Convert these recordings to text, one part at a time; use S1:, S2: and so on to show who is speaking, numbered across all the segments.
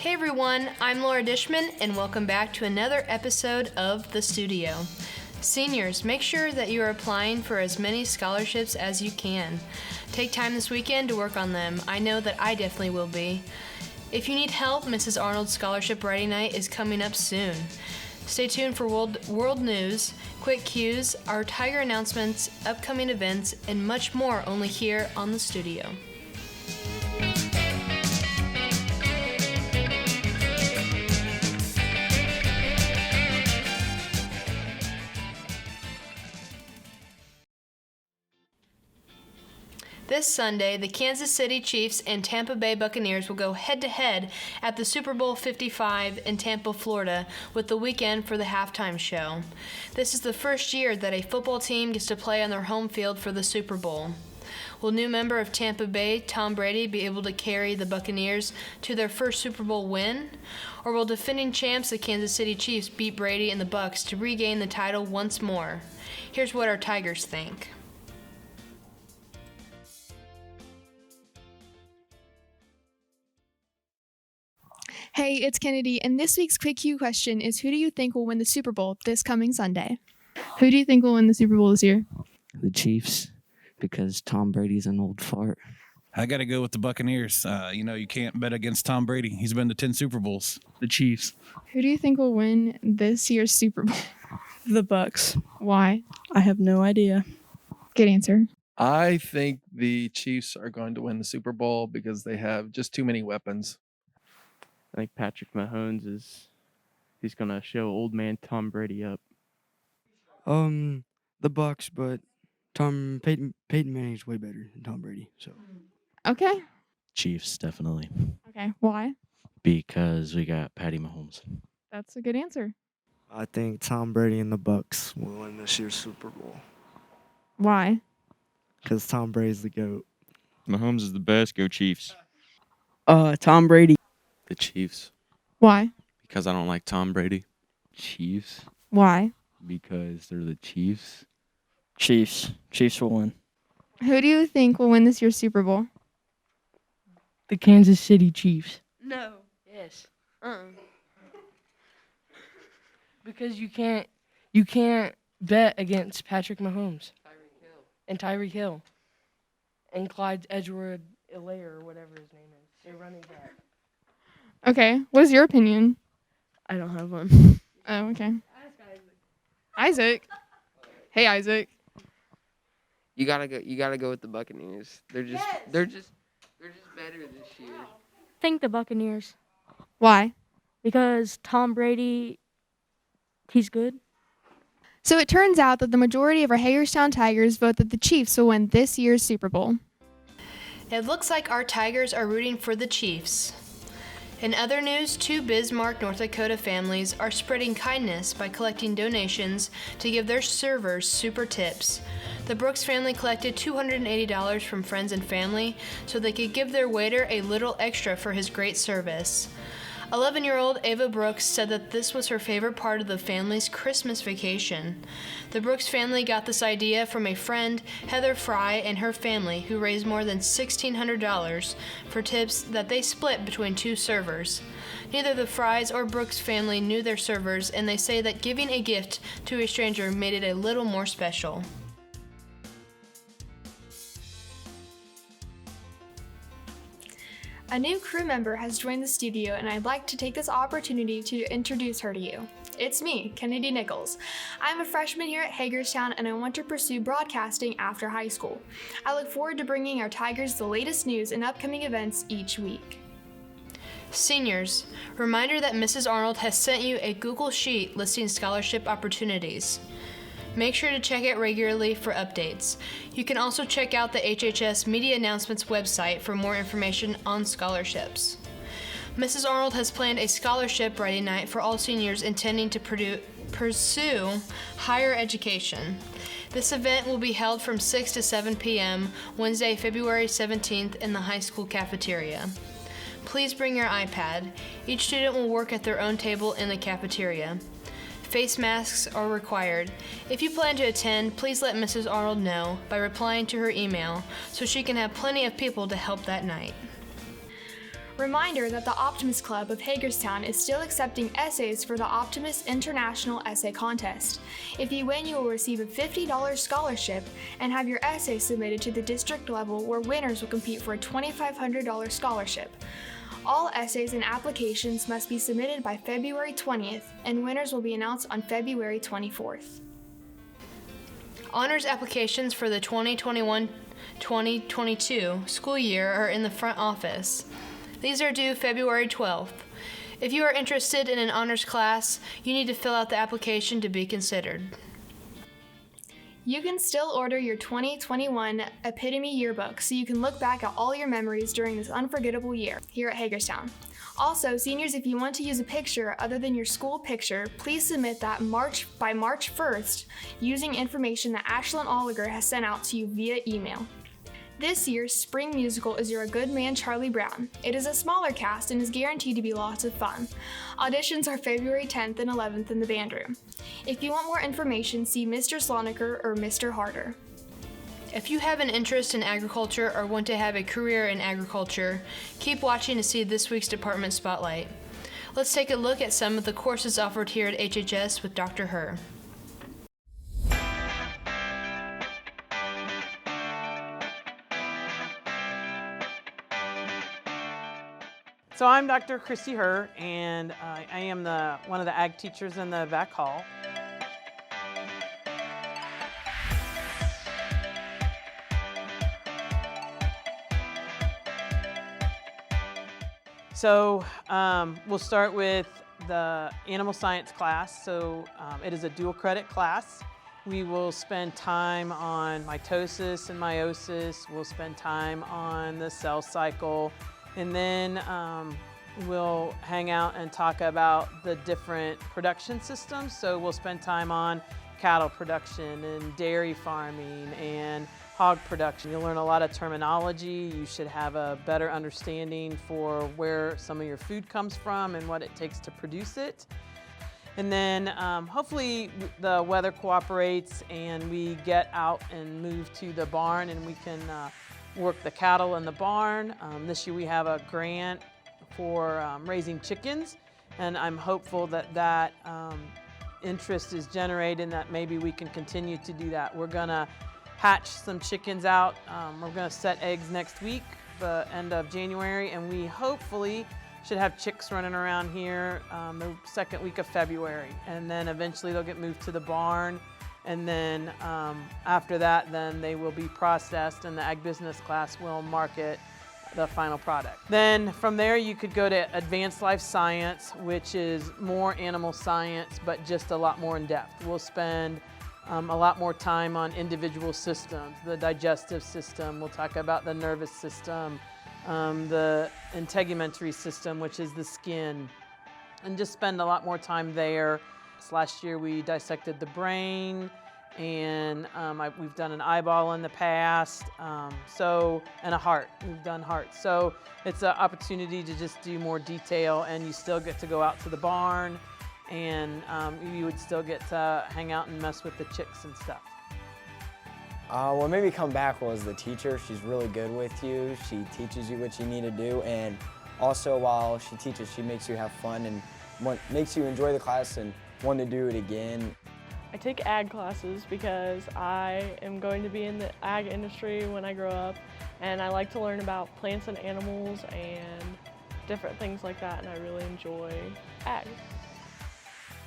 S1: Hey everyone, I'm Laura Dishman, and welcome back to another episode of The Studio. Seniors, make sure that you are applying for as many scholarships as you can. Take time this weekend to work on them. I know that I definitely will be. If you need help, Mrs. Arnold's Scholarship Writing Night is coming up soon. Stay tuned for world news, quick cues, our Tiger announcements, upcoming events, and much more only here on The Studio. This Sunday, the Kansas City Chiefs and Tampa Bay Buccaneers will go head-to-head at the Superbowl 55 in Tampa, Florida, with the weekend for the halftime show. This is the first year that a football team gets to play on their home field for the Super Bowl. Will new member of Tampa Bay, Tom Brady, be able to carry the Buccaneers to their first Super Bowl win? Or will defending champs, the Kansas City Chiefs, beat Brady and the Bucs to regain the title once more? Here's what our Tigers think.
S2: Hey, it's Kennedy, and this week's Quick Q question is, who do you think will win the Super Bowl this coming Sunday? Who do you think will win the Super Bowl this year?
S3: The Chiefs, because Tom Brady's an old fart.
S4: I got to go with the Buccaneers. You can't bet against Tom Brady. He's been to 10 Super Bowls.
S5: The Chiefs.
S2: Who do you think will win this year's Super Bowl?
S5: The Bucks.
S2: Why?
S5: I have no idea.
S2: Good answer.
S6: I think the Chiefs are going to win the Super Bowl because they have just too many weapons.
S7: I think Patrick Mahomes he's going to show old man Tom Brady up.
S3: The Bucks, but Peyton Manning's way better than Tom Brady. So
S2: Okay.
S8: Chiefs, definitely.
S2: Okay. Why?
S8: Because we got Patty Mahomes.
S2: That's a good answer.
S9: I think Tom Brady and the Bucks will win this year's Super Bowl
S2: Why?
S9: because Tom Brady's the GOAT.
S10: Mahomes is the best. Go Chiefs.
S5: Tom Brady.
S10: The Chiefs.
S2: Why?
S10: Because I don't like Tom Brady.
S7: Chiefs,
S2: Why?
S7: because they're the Chiefs.
S5: Chiefs. Chiefs will win.
S2: Who do you think will win this year's Super Bowl?
S5: The Kansas City Chiefs.
S11: No. Yes. Because you can't bet against Patrick Mahomes. Tyreek Hill. And Clyde Edwards-Helaire or whatever his name is. They're running back.
S2: Okay. What is your opinion?
S11: I don't have one.
S2: Oh, okay. Isaac. Hey, Isaac.
S12: You gotta go with the Buccaneers. They're just better this year.
S13: I think the Buccaneers.
S2: Why?
S13: Because Tom Brady, he's good.
S2: So it turns out that the majority of our Hagerstown Tigers vote that the Chiefs will win this year's Super Bowl.
S1: It looks like our Tigers are rooting for the Chiefs. In other news, 2 Bismarck, North Dakota families are spreading kindness by collecting donations to give their servers super tips. The Brooks family collected $280 from friends and family so they could give their waiter a little extra for his great service. 11-year-old Ava Brooks said that this was her favorite part of the family's Christmas vacation. The Brooks family got this idea from a friend, Heather Fry, and her family, who raised more than $1,600 for tips that they split between 2 servers. Neither the Frys or Brooks family knew their servers, and they say that giving a gift to a stranger made it a little more special.
S2: A new crew member has joined the studio, and I'd like to take this opportunity to introduce her to you. It's me, Kennedy Nichols. I'm a freshman here at Hagerstown, and I want to pursue broadcasting after high school. I look forward to bringing our Tigers the latest news and upcoming events each week.
S1: Seniors, reminder that Mrs. Arnold has sent you a Google Sheet listing scholarship opportunities. Make sure to check it regularly for updates. You can also check out the HHS Media Announcements website for more information on scholarships. Mrs. Arnold has planned a scholarship writing night for all seniors intending to pursue higher education. This event will be held from 6 to 7 p.m. Wednesday, February 17th in the high school cafeteria. Please bring your iPad. Each student will work at their own table in the cafeteria. Face masks are required. If you plan to attend, please let Mrs. Arnold know by replying to her email so she can have plenty of people to help that night.
S2: Reminder that the Optimist Club of Hagerstown is still accepting essays for the Optimist International Essay Contest. If you win, you will receive a $50 scholarship and have your essay submitted to the district level, where winners will compete for a $2,500 scholarship. All essays and applications must be submitted by February 20th, and winners will be announced on February 24th.
S1: Honors applications for the 2021-2022 school year are in the front office. These are due February 12th. If you are interested in an honors class, you need to fill out the application to be considered.
S2: You can still order your 2021 Epitome Yearbook so you can look back at all your memories during this unforgettable year here at Hagerstown. Also, seniors, if you want to use a picture other than your school picture, please submit that by March 1st using information that Ashlyn Oliger has sent out to you via email. This year's spring musical is You're a Good Man, Charlie Brown. It is a smaller cast and is guaranteed to be lots of fun. Auditions are February 10th and 11th in the band room. If you want more information, see Mr. Sloniker or Mr. Harder.
S1: If you have an interest in agriculture or want to have a career in agriculture, keep watching to see this week's Department Spotlight. Let's take a look at some of the courses offered here at HHS with Dr. Herr.
S14: So I'm Dr. Christy Herr, and I am one of the ag teachers in the back hall. So we'll start with the animal science class. So it is a dual credit class. We will spend time on mitosis and meiosis. We'll spend time on the cell cycle. And then we'll hang out and talk about the different production systems. So we'll spend time on cattle production and dairy farming and hog production. You'll learn a lot of terminology. You should have a better understanding for where some of your food comes from and what it takes to produce it. And then hopefully the weather cooperates and we get out and move to the barn and we can work the cattle in the barn. This year we have a grant for raising chickens, and I'm hopeful that that interest is generated and that maybe we can continue to do that. We're gonna hatch some chickens out. We're gonna set eggs next week, the end of January, and we hopefully should have chicks running around here the second week of February. And then eventually they'll get moved to the barn. And then after that, then they will be processed and the ag business class will market the final product. Then from there you could go to advanced life science, which is more animal science, but just a lot more in depth. We'll spend a lot more time on individual systems, the digestive system. We'll talk about the nervous system, the integumentary system, which is the skin, and just spend a lot more time there. Last year we dissected the brain, and we've done an eyeball in the past, and a heart. We've done hearts. So it's an opportunity to just do more detail, and you still get to go out to the barn, and you would still get to hang out and mess with the chicks and stuff.
S15: What made me come back was the teacher. She's really good with you. She teaches you what you need to do, and also while she teaches, she makes you have fun and makes you enjoy the class and want to do it again.
S16: I take ag classes because I am going to be in the ag industry when I grow up, and I like to learn about plants and animals and different things like that, and I really enjoy ag.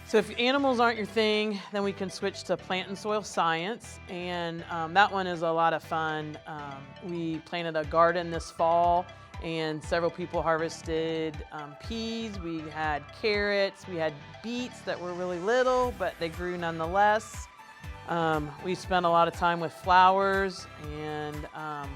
S14: So if animals aren't your thing, then we can switch to plant and soil science, and that one is a lot of fun. We planted a garden this fall, and several people harvested peas. We had carrots, we had beets that were really little, but they grew nonetheless. We spent a lot of time with flowers, and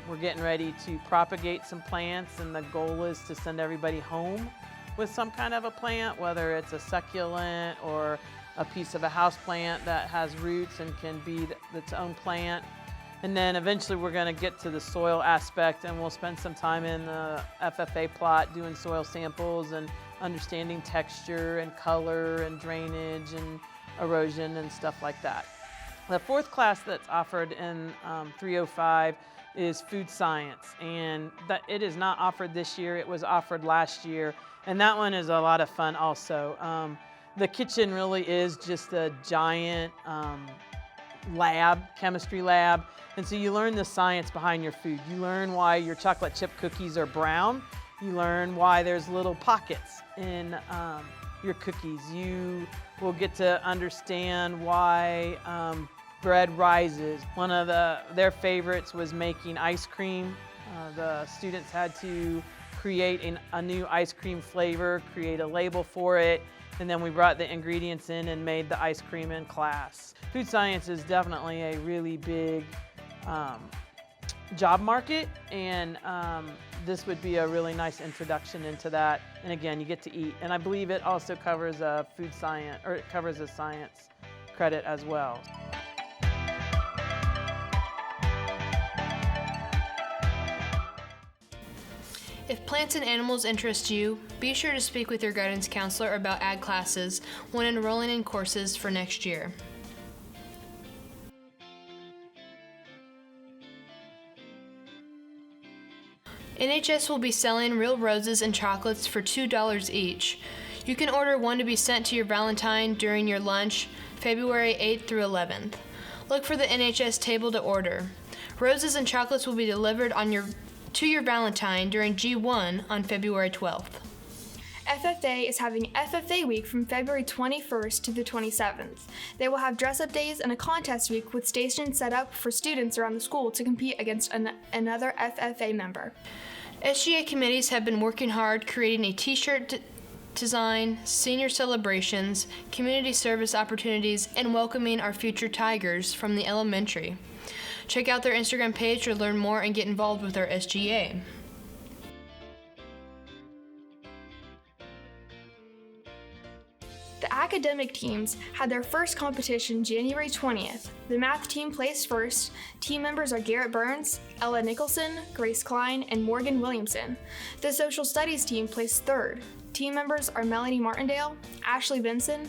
S14: we're getting ready to propagate some plants, and the goal is to send everybody home with some kind of a plant, whether it's a succulent or a piece of a house plant that has roots and can be its own plant. And then eventually we're going to get to the soil aspect, and we'll spend some time in the FFA plot doing soil samples and understanding texture and color and drainage and erosion and stuff like that. The fourth class that's offered in 305 is food science, and that it is not offered this year. It was offered last year, and that one is a lot of fun also. The kitchen really is just a giant chemistry lab, and so you learn the science behind your food. You learn why your chocolate chip cookies are brown. You learn why there's little pockets in your cookies. You will get to understand why bread rises. One of their favorites was making ice cream. The students had to create a new ice cream flavor, create a label for it, and then we brought the ingredients in and made the ice cream in class. Food science is definitely a really big job market, and this would be a really nice introduction into that. And again, you get to eat, and I believe it also covers a food science, or it covers a science credit as well.
S1: If plants and animals interest you, be sure to speak with your guidance counselor about ag classes when enrolling in courses for next year. HHS will be selling real roses and chocolates for $2 each. You can order one to be sent to your Valentine during your lunch, February 8th through 11th. Look for the HHS table to order. Roses and chocolates will be delivered to your Valentine during G1 on February 12th.
S2: FFA is having FFA Week from February 21st to the 27th. They will have dress-up days and a contest week with stations set up for students around the school to compete against another FFA member.
S1: SGA committees have been working hard creating a t-shirt design, senior celebrations, community service opportunities, and welcoming our future Tigers from the elementary. Check out their Instagram page to learn more and get involved with our SGA.
S2: The academic teams had their first competition January 20th. The math team placed first. Team members are Garrett Burns, Ella Nicholson, Grace Klein, and Morgan Williamson. The social studies team placed third. Team members are Melanie Martindale, Ashley Vinson,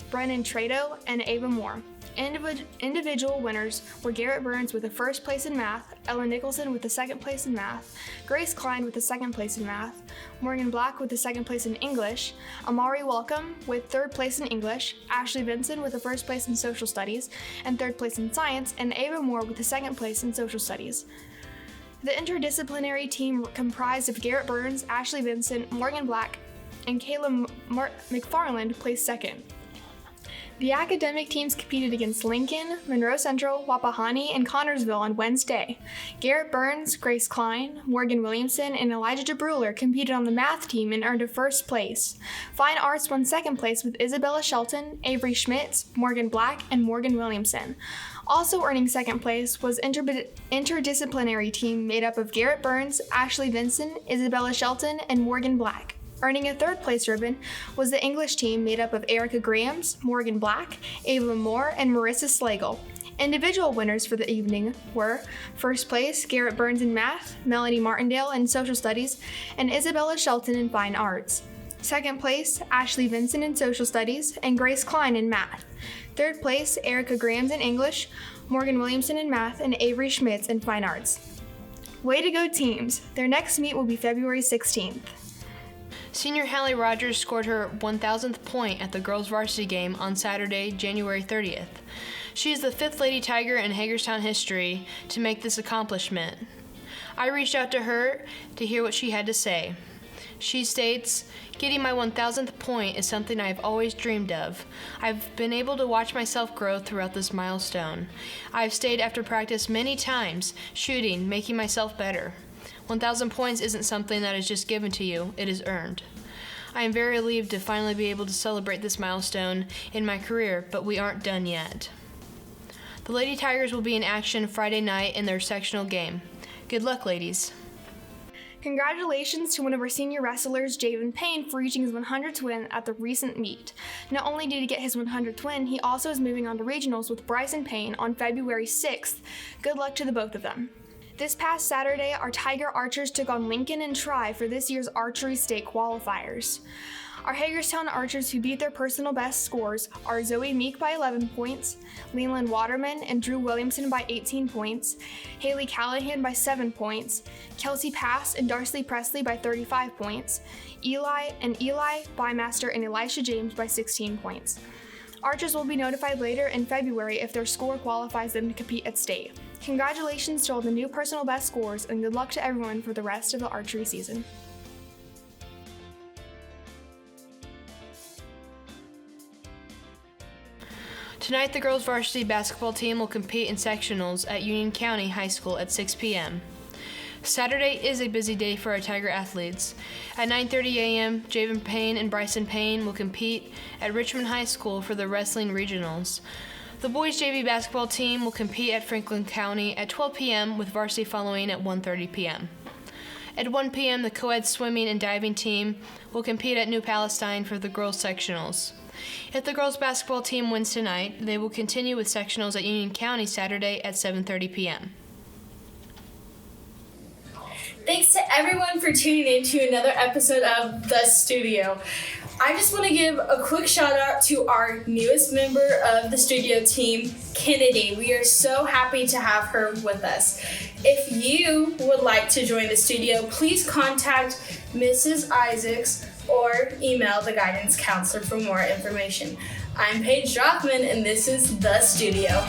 S2: Brennan Trado, and Ava Moore. Individual winners were Garrett Burns with the first place in math, Ella Nicholson with the second place in math, Grace Klein with the second place in math, Morgan Black with the second place in English, Amari Welcome with third place in English, Ashley Vinson with the first place in social studies and third place in science, and Ava Moore with the second place in social studies. The interdisciplinary team comprised of Garrett Burns, Ashley Vinson, Morgan Black, and Kayla McFarland placed second. The academic teams competed against Lincoln, Monroe Central, Wapahani, and Connorsville on Wednesday. Garrett Burns, Grace Klein, Morgan Williamson, and Elijah DeBruler competed on the math team and earned a first place. Fine Arts won second place with Isabella Shelton, Avery Schmitz, Morgan Black, and Morgan Williamson. Also earning second place was interdisciplinary team made up of Garrett Burns, Ashley Vinson, Isabella Shelton, and Morgan Black. Earning a third place ribbon was the English team made up of Erica Grahams, Morgan Black, Ava Moore, and Marissa Slagle. Individual winners for the evening were first place Garrett Burns in math, Melanie Martindale in social studies, and Isabella Shelton in fine arts. Second place Ashley Vinson in social studies and Grace Klein in math. Third place Erica Grahams in English, Morgan Williamson in math, and Avery Schmitz in fine arts. Way to go teams! Their next meet will be February 16th.
S1: Senior Hallie Rogers scored her 1,000th point at the girls' varsity game on Saturday, January 30th. She is the 5th Lady Tiger in Hagerstown history to make this accomplishment. I reached out to her to hear what she had to say. She states, "Getting my 1,000th point is something I have always dreamed of. I've been able to watch myself grow throughout this milestone. I've stayed after practice many times, shooting, making myself better. 1,000 points isn't something that is just given to you, it is earned. I am very relieved to finally be able to celebrate this milestone in my career, but we aren't done yet." The Lady Tigers will be in action Friday night in their sectional game. Good luck, ladies.
S2: Congratulations to one of our senior wrestlers, Javen Payne, for reaching his 100th win at the recent meet. Not only did he get his 100th win, he also is moving on to regionals with Bryson Payne on February 6th. Good luck to the both of them. This past Saturday, our Tiger Archers took on Lincoln and Tri for this year's Archery State qualifiers. Our Hagerstown Archers who beat their personal best scores are Zoe Meek by 11 points, Leland Waterman and Drew Williamson by 18 points, Haley Callahan by 7 points, Kelsey Pass and Darcy Presley by 35 points, Eli Bymaster and Elisha James by 16 points. Archers will be notified later in February if their score qualifies them to compete at state. Congratulations to all the new personal best scores and good luck to everyone for the rest of the archery season.
S1: Tonight, the girls' varsity basketball team will compete in sectionals at Union County High School at 6 p.m. Saturday is a busy day for our Tiger athletes. At 9:30 a.m., Javen Payne and Bryson Payne will compete at Richmond High School for the wrestling regionals. The boys' JV basketball team will compete at Franklin County at 12 p.m. with varsity following at 1:30 p.m. At 1 p.m., the co-ed swimming and diving team will compete at New Palestine for the girls' sectionals. If the girls' basketball team wins tonight, they will continue with sectionals at Union County Saturday at 7:30 p.m.
S17: Thanks to everyone for tuning in to another episode of The Studio. I just want to give a quick shout out to our newest member of the studio team, Kennedy. We are so happy to have her with us. If you would like to join the studio, please contact Mrs. Isaacs or email the guidance counselor for more information. I'm Paige Drothman and this is The Studio.